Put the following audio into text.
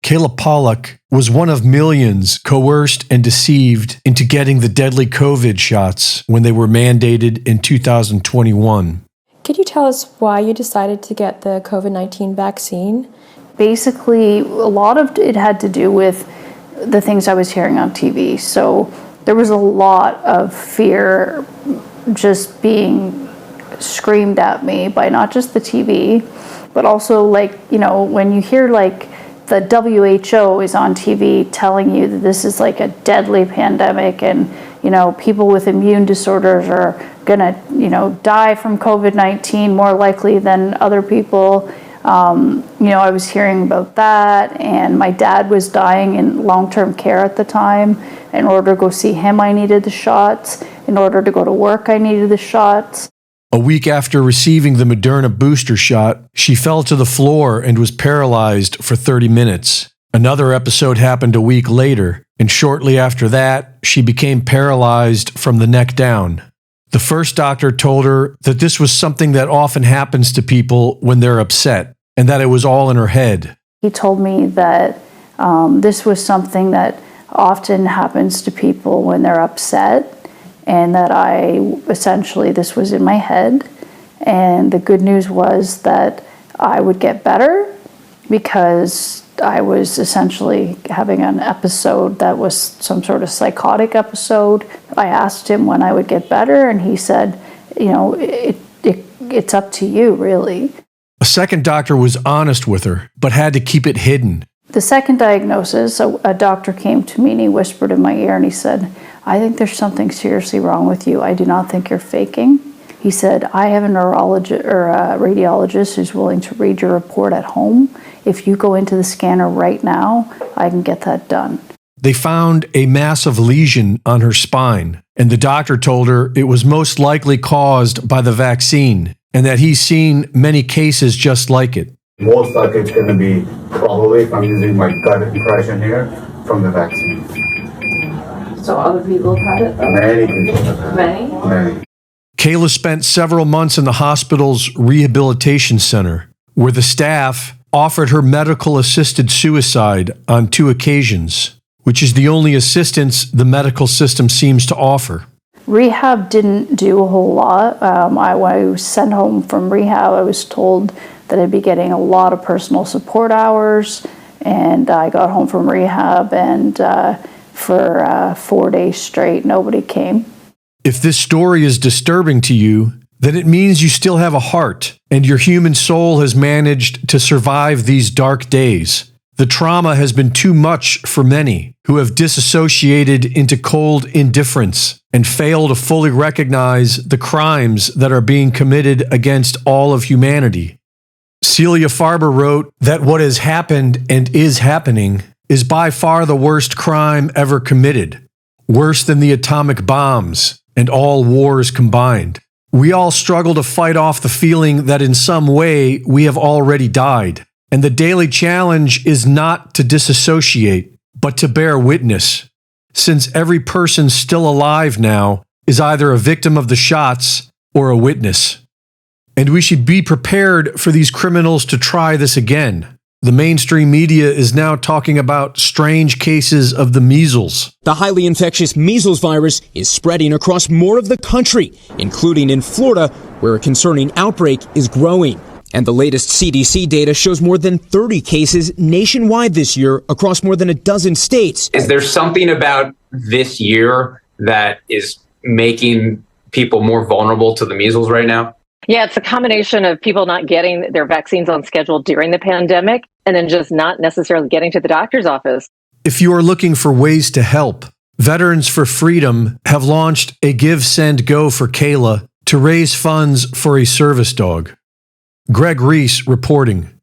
Kayla Pollock was one of millions coerced and deceived into getting the deadly COVID shots when they were mandated in 2021. Could you tell us why you decided to get the COVID-19 vaccine? Basically, a lot of it had to do with the things I was hearing on TV. So there was a lot of fear just being screamed at me by not just the TV, but also when you hear the WHO is on TV telling you that this is like a deadly pandemic and, people with immune disorders are gonna, die from COVID-19 more likely than other people. I was hearing about that, and my dad was dying in long-term care at the time. In order to go see him, I needed the shots. In order to go to work, I needed the shots. A week after receiving the Moderna booster shot, she fell to the floor and was paralyzed for 30 minutes. Another episode happened a week later, and shortly after that, she became paralyzed from the neck down. The first doctor told her that this was something that often happens to people when they're upset, and that it was all in her head. He told me that this was something that often happens to people when they're upset, and that this was in my head. And the good news was that I would get better because I was essentially having an episode that was some sort of psychotic episode. I asked him when I would get better, and he said, it's up to you, really. A second doctor was honest with her, but had to keep it hidden. The second diagnosis, a doctor came to me and he whispered in my ear and he said, I think there's something seriously wrong with you. I do not think you're faking. He said, I have a neurologist or a radiologist who's willing to read your report at home. If you go into the scanner right now, I can get that done. They found a massive lesion on her spine, and the doctor told her it was most likely caused by the vaccine, and that he's seen many cases just like it. Most likely it's going to be probably, if I'm using my gut impression here, from the vaccine. So other people have had it? Many people have had it. Many? Kayla spent several months in the hospital's rehabilitation center, where the staff offered her medical-assisted suicide on 2 occasions, which is the only assistance the medical system seems to offer. Rehab didn't do a whole lot. When I was sent home from rehab, I was told that I'd be getting a lot of personal support hours, and I got home from rehab, and for 4 days straight, nobody came. If this story is disturbing to you, then it means you still have a heart, and your human soul has managed to survive these dark days. The trauma has been too much for many, who have disassociated into cold indifference and fail to fully recognize the crimes that are being committed against all of humanity. Celia Farber wrote that what has happened and is happening is by far the worst crime ever committed, worse than the atomic bombs and all wars combined. We all struggle to fight off the feeling that in some way we have already died, and the daily challenge is not to disassociate, but to bear witness, since every person still alive now is either a victim of the shots or a witness. And we should be prepared for these criminals to try this again. The mainstream media is now talking about strange cases of the measles. The highly infectious measles virus is spreading across more of the country, including in Florida, where a concerning outbreak is growing. And the latest CDC data shows more than 30 cases nationwide this year across more than a dozen states. Is there something about this year that is making people more vulnerable to the measles right now? Yeah, it's a combination of people not getting their vaccines on schedule during the pandemic and then just not necessarily getting to the doctor's office. If you are looking for ways to help, Veterans for Freedom have launched a Give, Send, Go for Kayla to raise funds for a service dog. Greg Reese reporting.